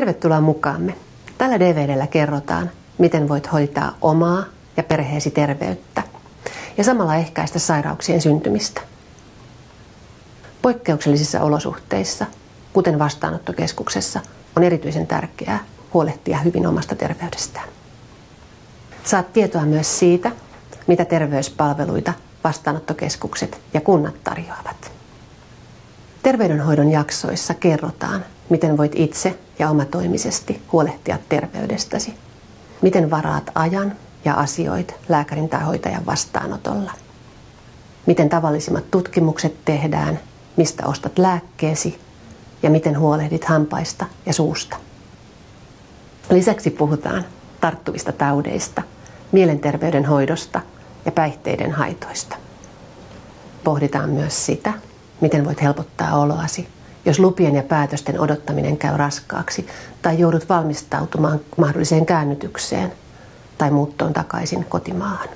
Tervetuloa mukaamme. Tällä DVD:llä kerrotaan, miten voit hoitaa omaa ja perheesi terveyttä ja samalla ehkäistä sairauksien syntymistä. Poikkeuksellisissa olosuhteissa, kuten vastaanottokeskuksessa, on erityisen tärkeää huolehtia hyvin omasta terveydestään. Saat tietoa myös siitä, mitä terveyspalveluita vastaanottokeskukset ja kunnat tarjoavat. Terveydenhoidon jaksoissa kerrotaan, miten voit itse ja omatoimisesti huolehtia terveydestäsi. Miten varaat ajan ja asioit lääkärin tai hoitajan vastaanotolla. Miten tavallisimmat tutkimukset tehdään, mistä ostat lääkkeesi ja miten huolehdit hampaista ja suusta. Lisäksi puhutaan tarttuvista taudeista, mielenterveyden hoidosta ja päihteiden haitoista. Pohditaan myös sitä, miten voit helpottaa oloasi, jos lupien ja päätösten odottaminen käy raskaaksi tai joudut valmistautumaan mahdolliseen käännytykseen tai muuttoon takaisin kotimaahan.